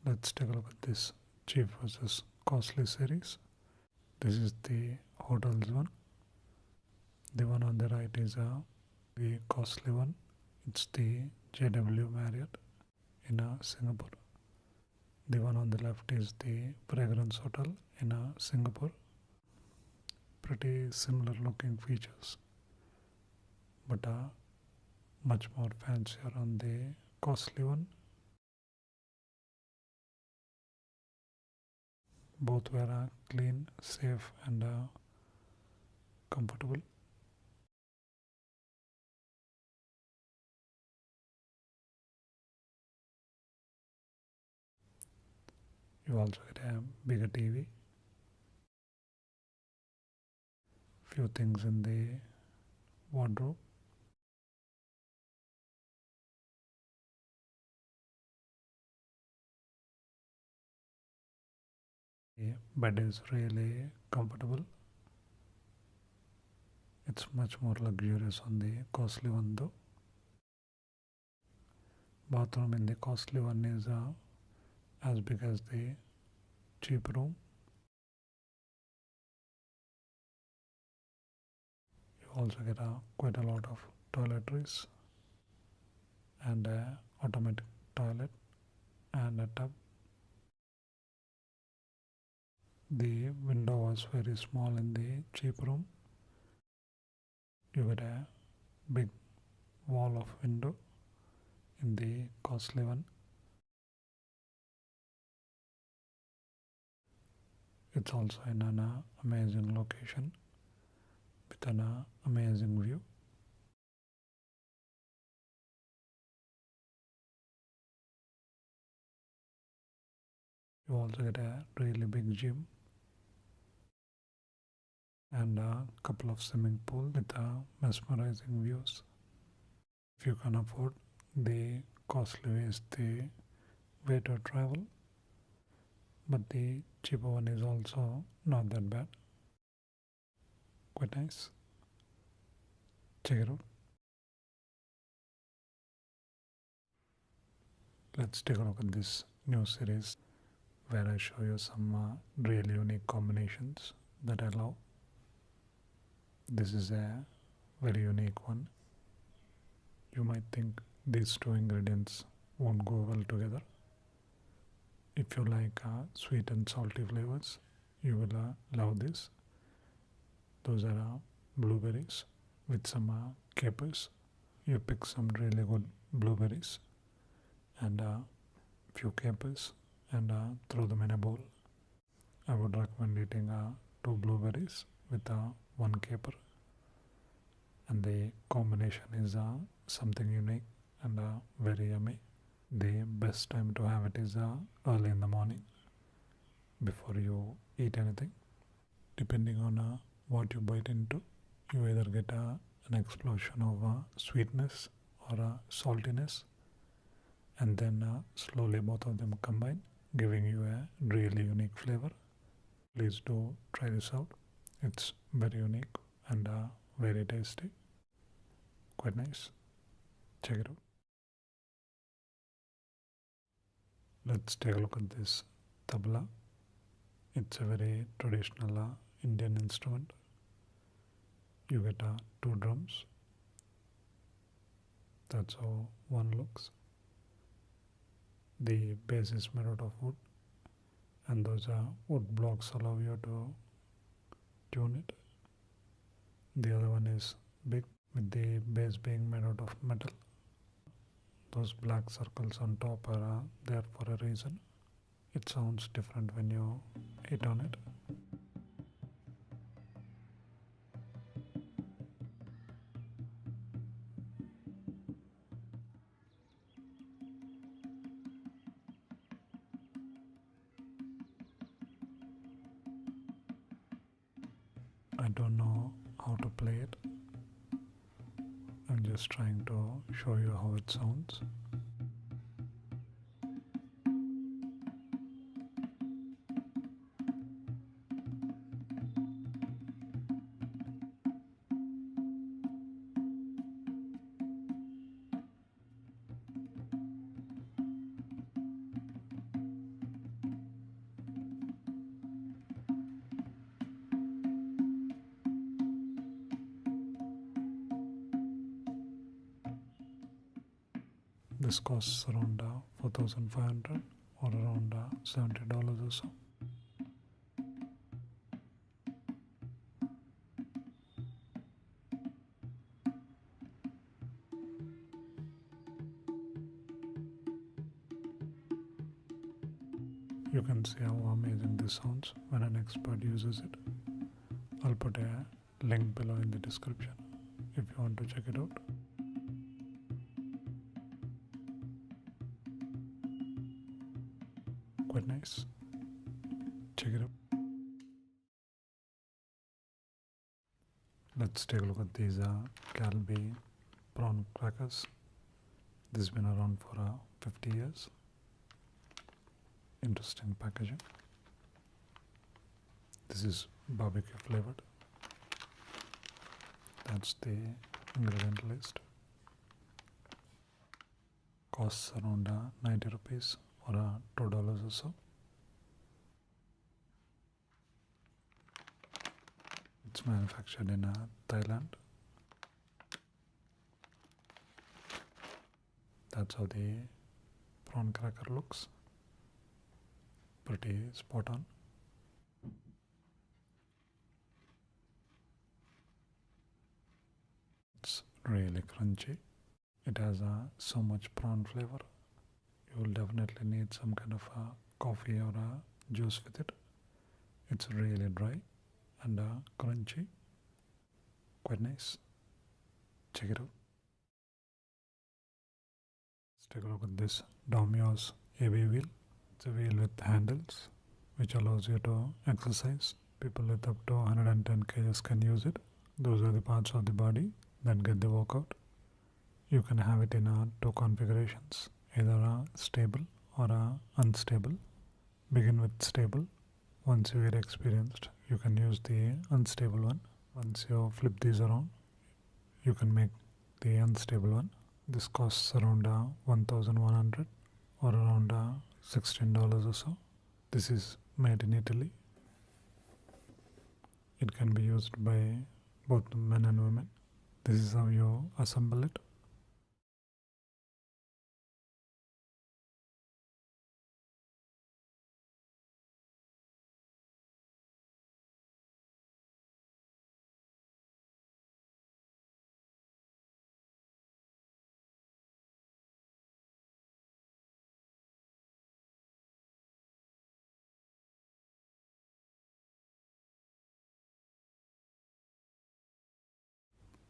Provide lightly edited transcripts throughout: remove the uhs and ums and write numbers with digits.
Let's take a look at this cheap versus costly series. This is the hotels one. The one on the right is the costly one. It's the JW Marriott in Singapore. The one on the left is the Fragrance Hotel in Singapore. Pretty similar looking features, but much more fancier on the costly one. Both were clean, safe, and comfortable. You also get a bigger TV. Few things in the wardrobe. The bed is really comfortable. It's much more luxurious on the costly one though. Bathroom in the costly one is as big as the cheap room. You also get quite a lot of toiletries and a automatic toilet and a tub. The window was very small in the cheap room. You get a big wall of window in the costly one. It's also in an amazing location with an amazing view. You also get a really big gym and a couple of swimming pools with mesmerizing views. If you can afford, the costly way is the way to travel, but the cheaper one is also not that bad. Quite nice. Check it out. Let's take a look at this new series where I show you some really unique combinations that I love. This is a very unique one. You might think these two ingredients won't go well together. If you like sweet and salty flavors, you will love this. Those are blueberries with some capers. You pick some really good blueberries and few capers and throw them in a bowl. I would recommend eating 2 blueberries with 1 caper, and the combination is something unique and very yummy. The best time to have it is early in the morning before you eat anything. Depending on what you bite into, you either get an explosion of sweetness or saltiness, and then slowly both of them combine, giving you a really unique flavor. Please do try this out. It's very unique and very tasty. Quite nice. Check it out. Let's take a look at this tabla. It's a very traditional Indian instrument. You get 2 drums. That's how one looks. The base is made out of wood, and those wood blocks allow you to tune it. The other one is big, with the base being made out of metal. Those black circles on top are there for a reason. It sounds different when you hit on it. I don't know how to play it. I'm just trying to show you how it sounds. This costs around 4,500 or around $70 or so. You can see how amazing this sounds when an expert uses it. I'll put a link below in the description if you want to check it out. Quite nice. Check it out. Let's take a look at these Calbee prawn crackers. This has been around for 50 years. Interesting packaging. This is barbecue flavored. That's the ingredient list. Costs around 90 rupees or $2 or so. It's manufactured in Thailand. That's how the prawn cracker looks. Pretty spot on. It's really crunchy. It has so much prawn flavor. You will definitely need some kind of coffee or juice with it. It's really dry and crunchy. Quite nice. Check it out. Let's take a look at this Domyos AB Wheel. It's a wheel with handles which allows you to exercise. People with up to 110 kgs can use it. Those are the parts of the body that get the workout. You can have it in two configurations, either stable or unstable. Begin with stable. Once you get experienced, you can use the unstable one. Once you flip these around, you can make the unstable one. This costs around 1,100 or around $16 or so. This is made in Italy. It can be used by both men and women. This is how you assemble it.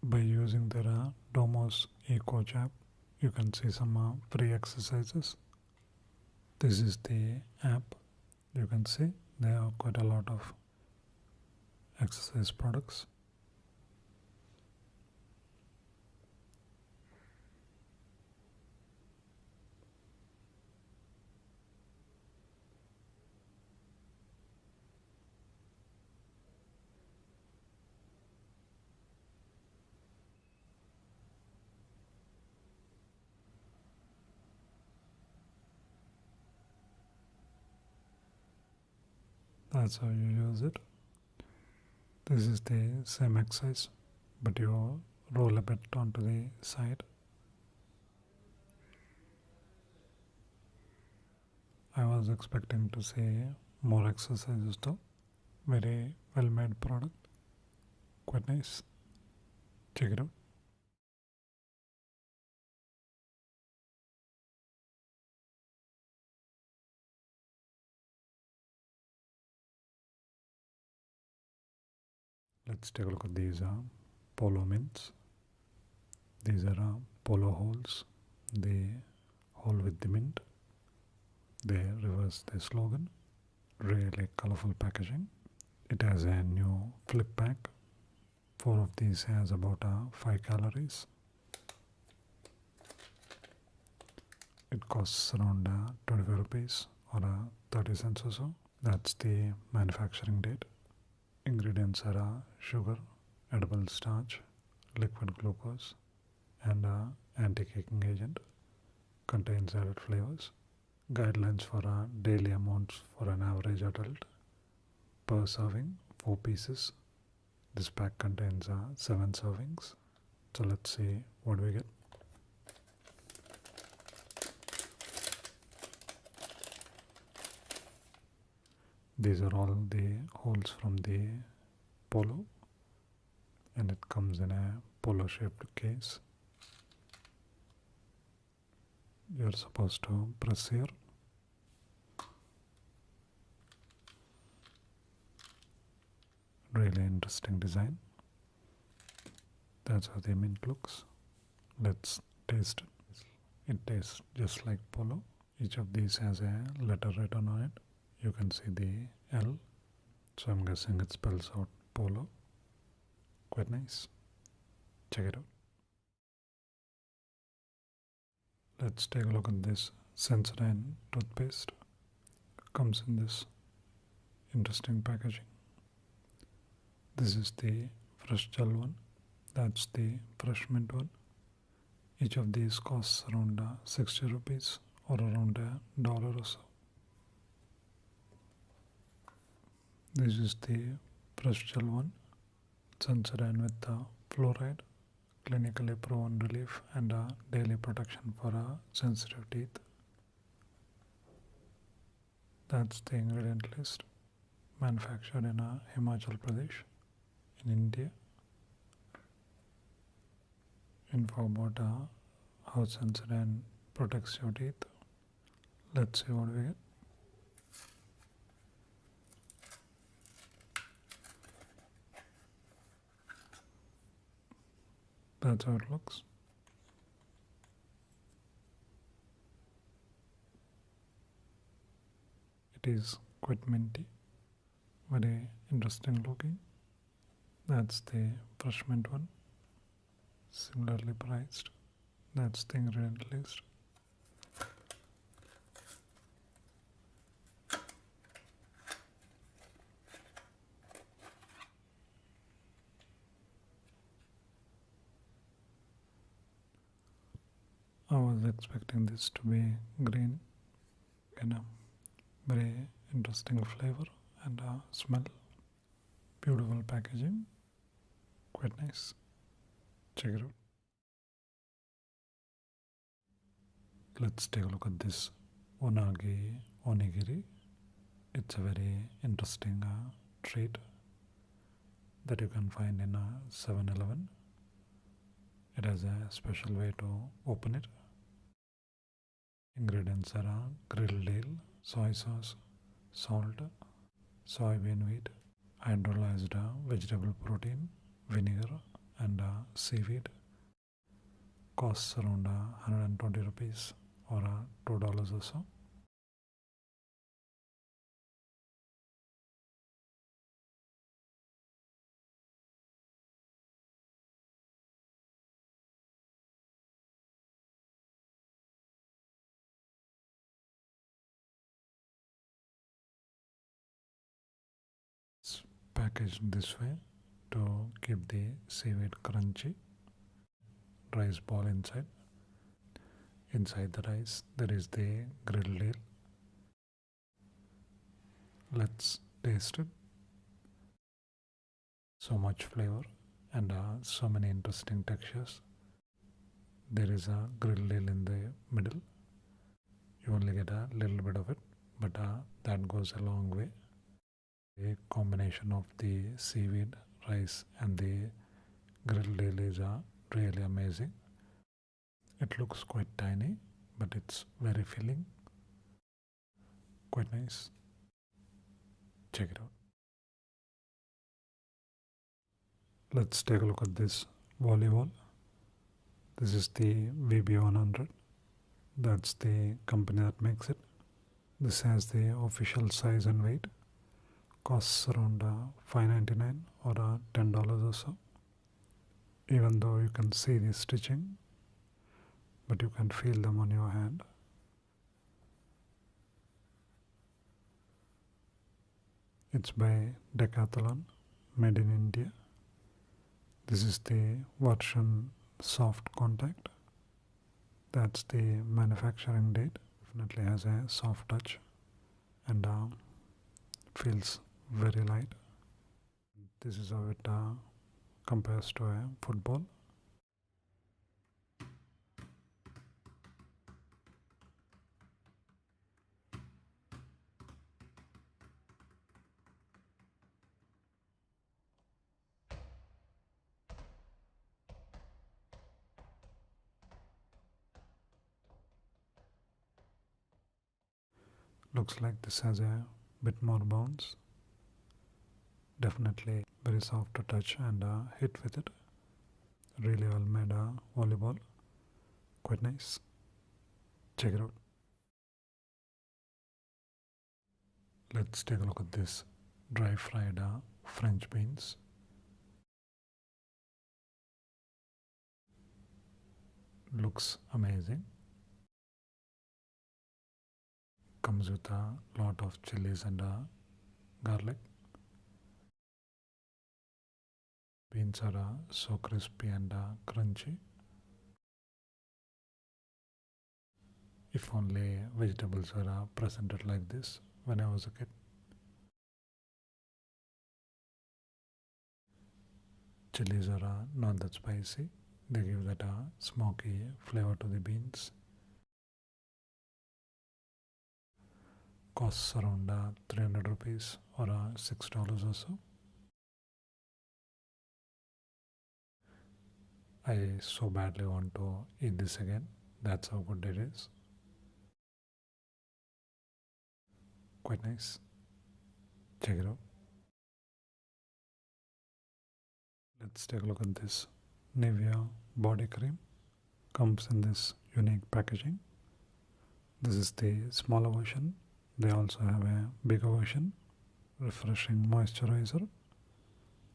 By using their Domyos Coach app, you can see some free exercises. This is the app. You can see there are quite a lot of exercise products. That's how you use it. This is the same exercise, but you roll a bit onto the side. I was expecting to see more exercises though. Very well made product. Quite nice. Check it out. Let's take a look at these Polo mints. These are Polo holes. The hole with the mint. They reverse the slogan. Really colorful packaging. It has a new flip pack. 4 of these has about 5 calories. It costs around 25 rupees or 30 cents or so. That's the manufacturing date. Ingredients are sugar, edible starch, liquid glucose, and anti-caking agent. Contains added flavors. Guidelines for daily amounts for an average adult. Per serving, 4 pieces. This pack contains 7 servings. So let's see what we get. These are all the holes from the Polo, and it comes in a Polo shaped case. You're supposed to press here. Really interesting design. That's how the mint looks. Let's taste it. It tastes just like Polo. Each of these has a letter written on it. You can see the L, so I'm guessing it spells out Polo. Quite nice. Check it out. Let's take a look at this Sensodyne toothpaste. Comes in this interesting packaging. This is the fresh gel one. That's the fresh mint one. Each of these costs around 60 rupees or around $1 or so. This is the fresh gel one. Sensodyne with fluoride, clinically proven relief and daily protection for sensitive teeth. That's the ingredient list. Manufactured in Himachal Pradesh in India. Info about how Sensodyne protects your teeth. Let's see what we get. That's how it looks. It is quite minty, very interesting looking. That's the fresh mint one, similarly priced. That's the ingredient list. I was expecting this to be green, very interesting flavor and smell. Beautiful packaging, quite nice. Check it out. Let's take a look at this Unagi Onigiri. It's a very interesting treat that you can find in 7-Eleven. It has a special way to open it. Ingredients are grilled eel, soy sauce, salt, soybean wheat, hydrolyzed vegetable protein, vinegar and seaweed. Costs around 120 rupees or $2 or so. It's packaged this way to keep the seaweed crunchy. Rice ball inside. Inside the rice there is the grilled eel. Let's taste it. So much flavor and so many interesting textures. There is a grilled eel in the middle. You only get a little bit of it, but that goes a long way. A combination of the seaweed, rice and the grilled eel is really amazing. It looks quite tiny, but it's very filling. Quite nice. Check it out. Let's take a look at this Volleyball. This is the VB100. That's the company that makes it. This has the official size and weight. Costs around $5.99 or $10 or so. Even though you can see the stitching, but you can feel them on your hand. It's by Decathlon, made in India. This is the version soft contact. That's the manufacturing date. Definitely has a soft touch and feels very light. This is how it compares to a football. Looks like this has a bit more bounce. Definitely very soft to touch and hit with it. Really well made volleyball. Quite nice. Check it out. Let's take a look at this dry fried French beans. Looks amazing. Comes with a lot of chilies and garlic. Beans are so crispy and crunchy. If only vegetables were presented like this when I was a kid. Chilies are not that spicy. They give that smoky flavor to the beans. Costs around 300 rupees or $6 or so. I so badly want to eat this again. That's how good it is. Quite nice. Check it out. Let's take a look at this Nivea body cream. Comes in this unique packaging. This is the smaller version. They also have a bigger version. Refreshing moisturizer.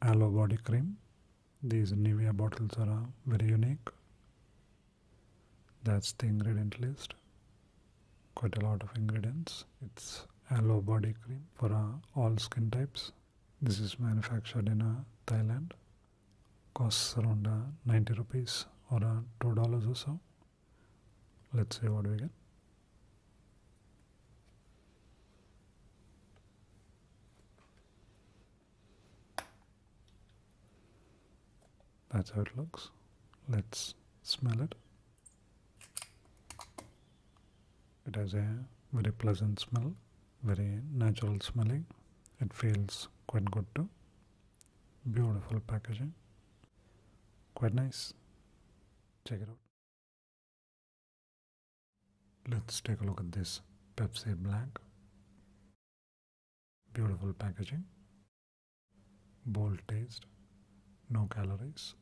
Aloe body cream. These Nivea bottles are very unique. That's the ingredient list. Quite a lot of ingredients. It's aloe body cream for all skin types. This is manufactured in Thailand. Costs around 90 rupees or $2 or so. Let's see what we get. That's how it looks. Let's smell it. It has a very pleasant smell, very natural smelling. It feels quite good too. Beautiful packaging. Quite nice. Check it out. Let's take a look at this Pepsi Black. Beautiful packaging. Bold taste. No calories.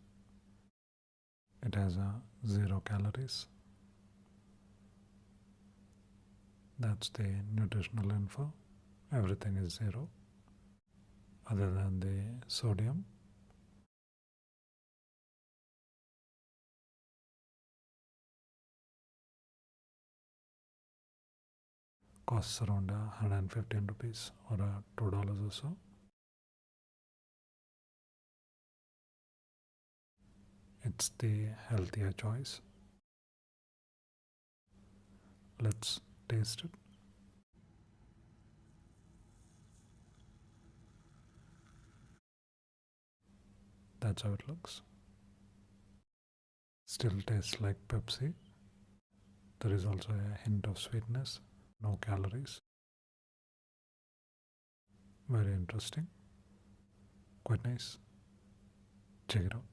It has 0 calories. That's the nutritional info. Everything is 0 other than the sodium. Costs around 115 rupees or $2 or so. It's the healthier choice. Let's taste it. That's how it looks. Still tastes like Pepsi. There is also a hint of sweetness. No calories. Very interesting. Quite nice. Check it out.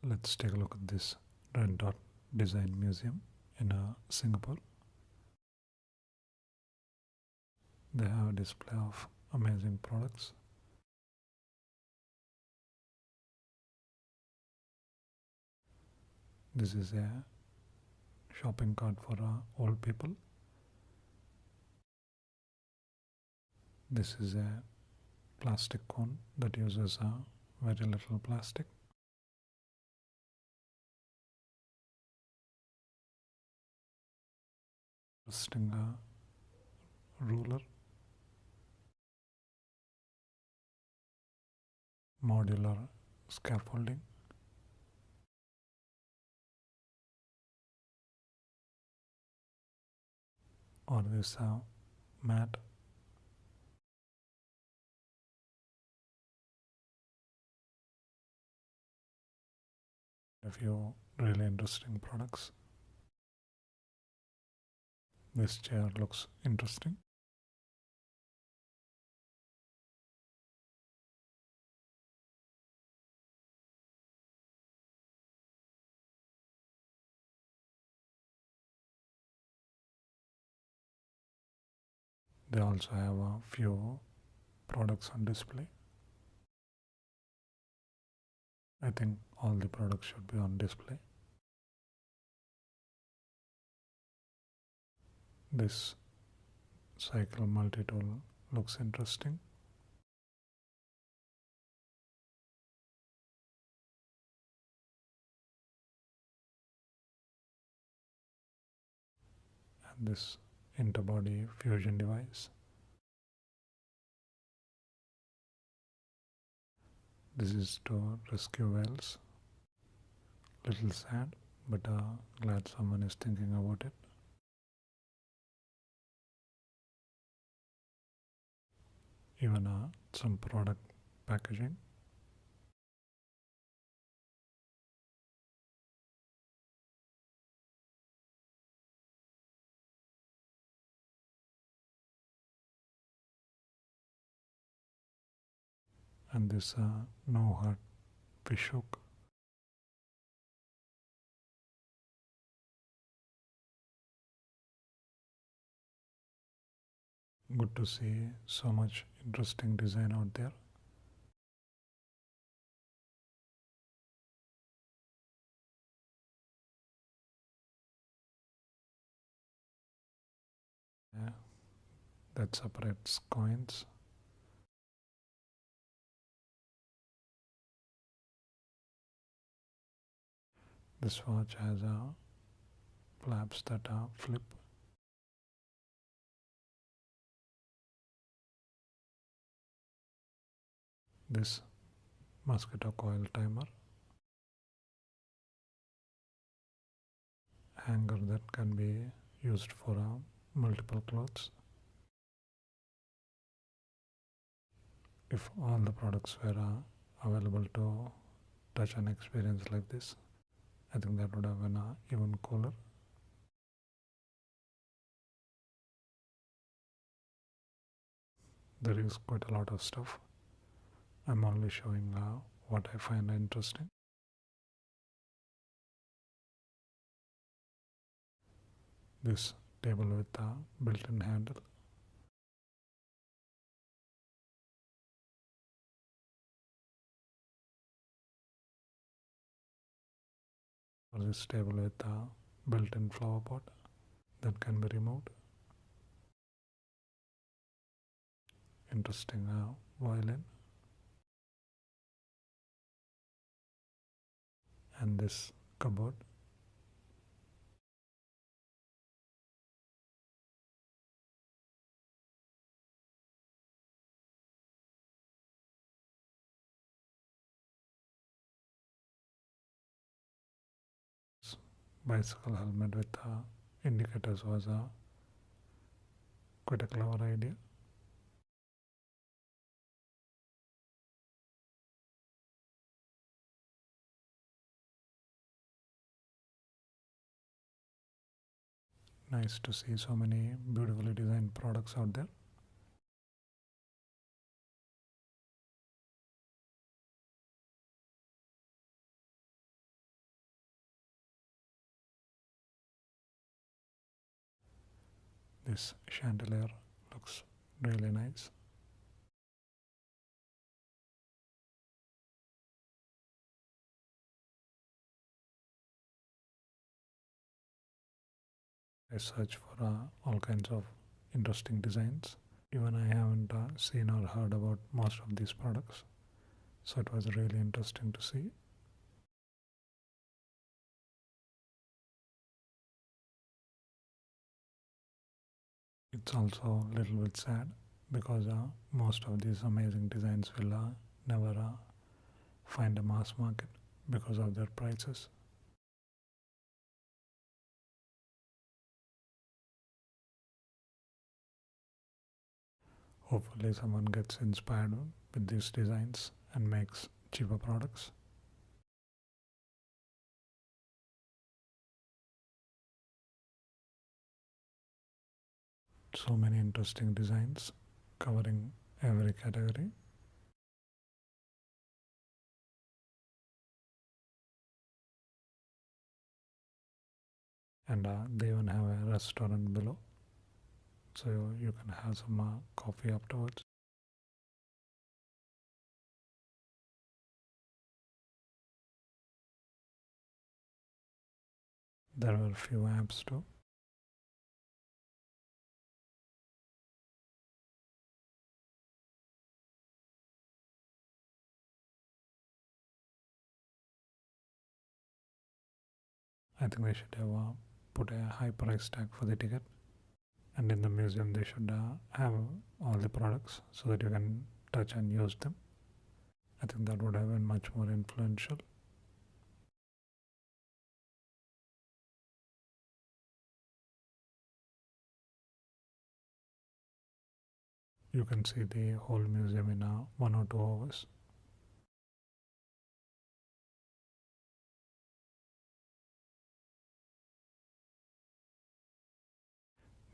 Let's take a look at this Red Dot Design Museum in Singapore. They have a display of amazing products. This is a shopping cart for old people. This is a plastic cone that uses very little plastic. Interesting ruler. Modular scaffolding. Or this mat. A few really interesting products. This chair looks interesting. They also have a few products on display. I think all the products should be on display. This cycle multi-tool looks interesting. And this interbody fusion device. This is to rescue whales. Little sad, but glad someone is thinking about it. Even some product packaging. And this no hurt fish hook. Good to see so much interesting design out there. Yeah, that separates coins. This watch has flaps that flip. This mosquito coil timer. Hanger that can be used for multiple clothes. If all the products were available to touch an experience like this, I think that would have been even cooler. There is quite a lot of stuff. I'm only showing what I find interesting. This table with a built-in handle. Or this table with a built-in flower pot that can be removed. Interesting violin. And this cupboard. Bicycle helmet with indicators was quite a clever idea. Nice to see so many beautifully designed products out there. This chandelier looks really nice. I search for all kinds of interesting designs. Even I haven't seen or heard about most of these products, so it was really interesting to see. It's also a little bit sad because most of these amazing designs will never find a mass market because of their prices. Hopefully someone gets inspired with these designs and makes cheaper products. So many interesting designs covering every category. And they even have a restaurant below. so you can have some coffee afterwards. There were a few apps too. I think they should have put a high price tag for the ticket, and in the museum they should have all the products so that you can touch and use them. I think that would have been much more influential. You can see the whole museum in 1 or 2 hours.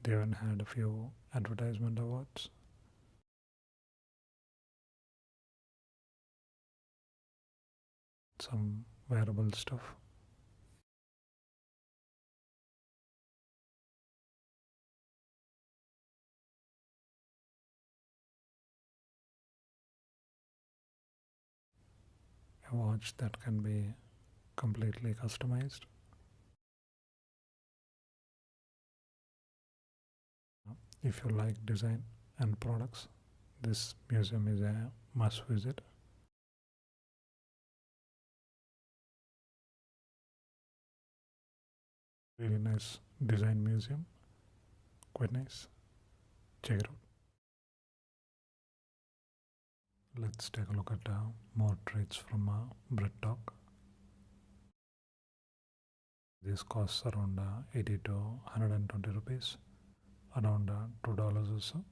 They even had a few advertisement awards. Some wearable stuff. A watch that can be completely customized. If you like design and products, this museum is a must visit. Really nice design museum. Quite nice. Check it out. Let's take a look at more treats from Breadtalk. This costs around 80 to 120 rupees, around $2 or so.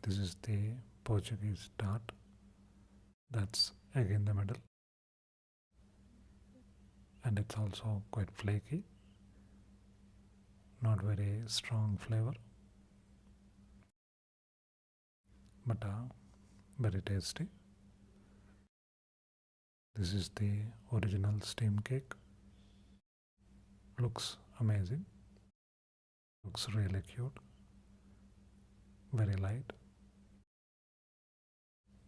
This is the Portuguese tart. That's egg in the middle, and it's also quite flaky, not very strong flavor, but very tasty. This is the original steam cake. Looks amazing. Looks really cute. Very light.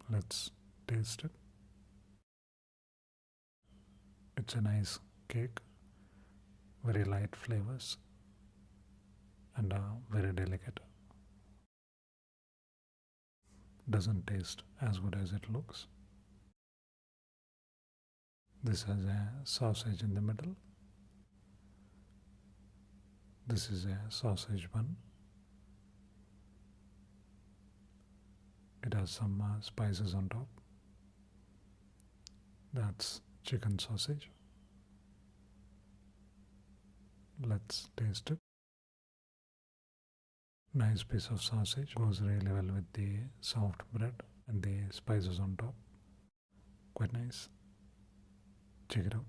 Let's taste it. It's a nice cake. Very light flavors and very delicate. Doesn't taste as good as it looks. This has a sausage in the middle. This is a sausage bun. It has some spices on top. That's chicken sausage. Let's taste it. Nice piece of sausage. Goes really well with the soft bread and the spices on top. Quite nice. Check it out.